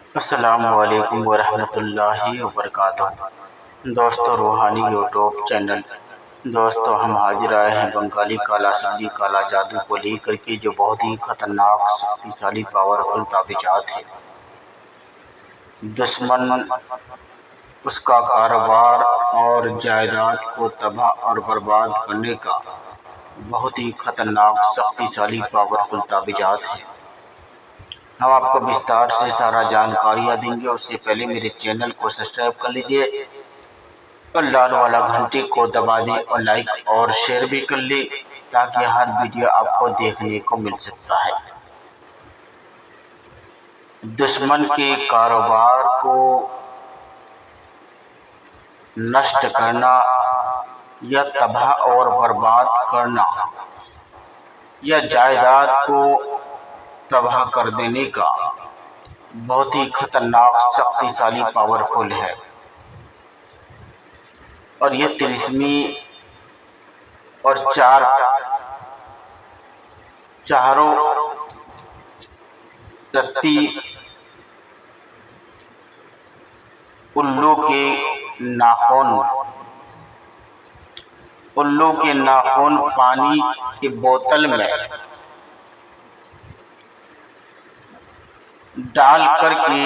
अस्सलामुअलैकुम वरहमतुल्लाहि वबरकातुहू। दोस्तों, रूहानी यूट्यूब चैनल। दोस्तों, हम हाजिर आए हैं बंगाली काला साजी काला जादू को लेकर के, जो बहुत ही खतरनाक शक्तिशाली पावरफुल ताबीज़ात है। दुश्मन उसका कारोबार और जायदाद को तबाह और बर्बाद करने का बहुत ही खतरनाक शक्तिशाली पावरफुल ताबीज़ात है। हम आपको विस्तार से सारा जानकारियाँ देंगे। उससे पहले मेरे चैनल को सब्सक्राइब कर लीजिए और लाल वाला घंटी को दबा दें और लाइक और शेयर भी कर ले, ताकि हर वीडियो आपको देखने को मिल सकता है। दुश्मन के कारोबार को नष्ट करना या तबाह और बर्बाद करना या जायदाद को तबाह कर देने का बहुत ही खतरनाक शक्तिशाली पावरफुल है। और ये तिलिस्मी और चारों रत्ती उल्लू के नाखून पानी की बोतल में डाल करके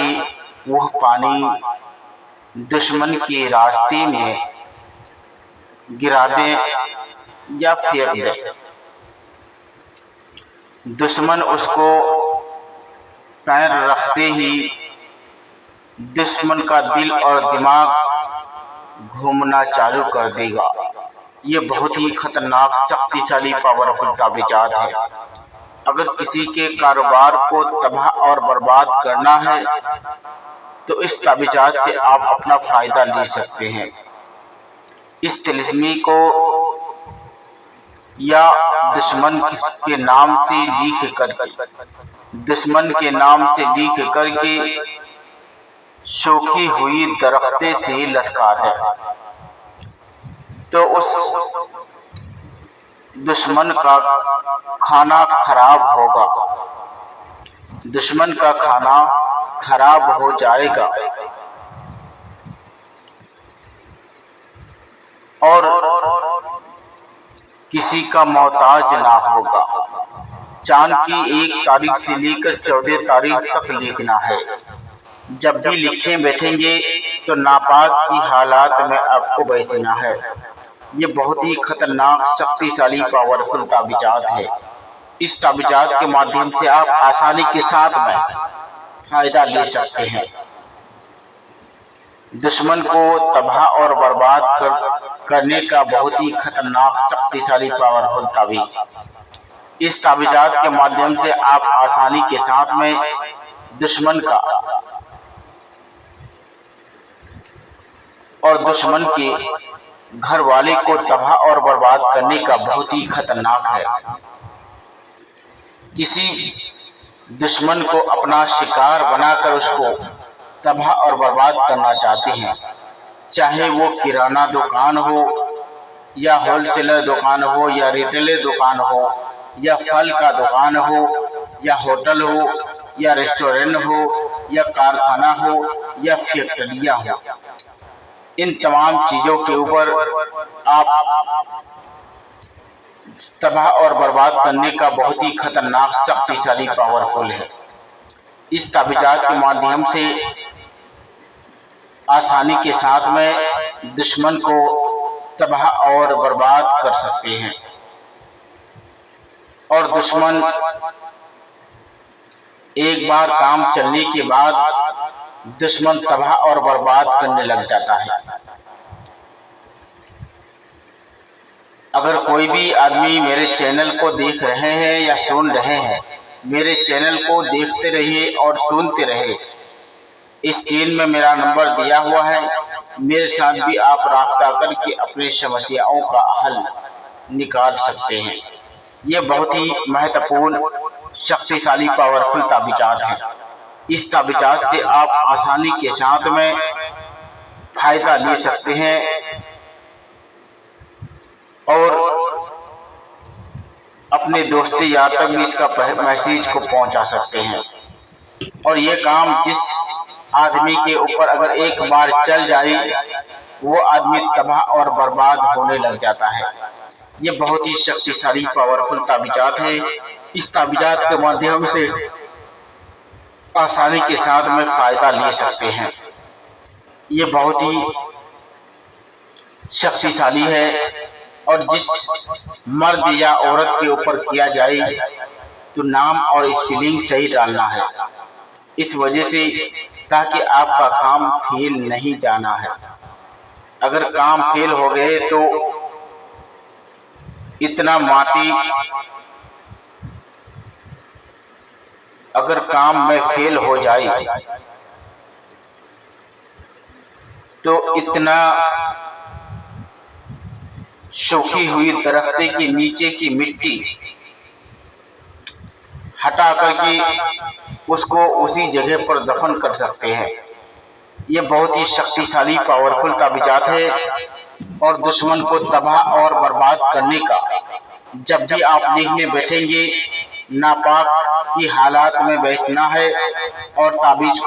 वह पानी दुश्मन के रास्ते में गिरा दें या फेंक दें। दुश्मन उसको पैर रखते ही दुश्मन का दिल और दिमाग घूमना चालू कर देगा। ये बहुत ही खतरनाक शक्तिशाली पावरफुल ताबीज़ात है। अगर किसी के कारोबार को तबाह और बर्बाद करना है तो इस ताबीज़ात से आप अपना फ़ायदा ले सकते हैं। इस तिलिस्मी को या दुश्मन के नाम से लिख करके सूखी हुई दरख्ते से लटका दें, तो उस दुश्मन का खाना खराब होगा। दुश्मन का खाना खराब हो जाएगा और किसी का मोहताज ना होगा। चांद की 1 तारीख से लेकर 14 तारीख तक लिखना है। जब भी लिखे बैठेंगे तो नापाक की हालात में आपको बैठना है। ये बहुत ही खतरनाक शक्तिशाली पावरफुल ताबीज़ात है। इस ताबीज़ात के माध्यम से आप आसानी के साथ में फायदा ले सकते हैं। दुश्मन को तबाह और बर्बाद करने का बहुत ही खतरनाक शक्तिशाली पावरफुल ताबीज़। इस ताबीज़ात के माध्यम से आप आसानी के साथ में दुश्मन का और दुश्मन के घर वाले को तबाह और बर्बाद करने का बहुत ही खतरनाक है। किसी दुश्मन को अपना शिकार बनाकर उसको तबाह और बर्बाद करना चाहते हैं, चाहे वो किराना दुकान हो या होलसेलर दुकान हो या रिटेलर दुकान हो या फल का दुकान हो या होटल हो या रेस्टोरेंट हो या कारखाना हो या फैक्ट्रियां हो। इन तमाम चीज़ों के ऊपर आप तबाह और बर्बाद करने का बहुत ही खतरनाक शक्तिशाली पावरफुल है। इस ताबीज़ात के माध्यम से आसानी के साथ में दुश्मन को तबाह और बर्बाद कर सकते हैं और दुश्मन एक बार काम चलने के बाद दुश्मन तबाह और बर्बाद करने लग जाता है। अगर कोई भी आदमी मेरे चैनल को देख रहे हैं या सुन रहे हैं, मेरे चैनल को देखते रहिए और सुनते रहे। स्क्रीन में मेरा नंबर दिया हुआ है, मेरे साथ भी आप राब्ता करके अपनी समस्याओं का हल निकाल सकते हैं। ये बहुत ही महत्वपूर्ण शक्तिशाली पावरफुल ताबीज़ात है। इस ताबीज़ात से आप आसानी के साथ में फायदा ले सकते हैं और अपने दोस्ती यार तक भी इसका मैसेज को पहुंचा सकते हैं। और ये काम जिस आदमी के ऊपर अगर एक बार चल जाए वो आदमी तबाह और बर्बाद होने लग जाता है। ये बहुत ही शक्तिशाली पावरफुल ताबीज़ात है। इस ताबीज़ात के माध्यम से आसानी के साथ में फ़ायदा ले सकते हैं। ये बहुत ही शक्तिशाली है और जिस मर्द या औरत के ऊपर किया जाए तो नाम और स्पेलिंग सही डालना है, इस वजह से ताकि आपका काम फेल नहीं जाना है। अगर काम फेल हो गए तो इतना माटी, अगर काम में फेल हो जाए तो इतना सूखी हुई दरख्ते के नीचे की मिट्टी हटा करके उसको उसी जगह पर दफन कर सकते हैं। ये बहुत ही शक्तिशाली पावरफुल ताबीज़ात है और दुश्मन को तबाह और बर्बाद करने का जब भी आप लिखने बैठेंगे नापाक की हालात में बैठना है और ताबीज़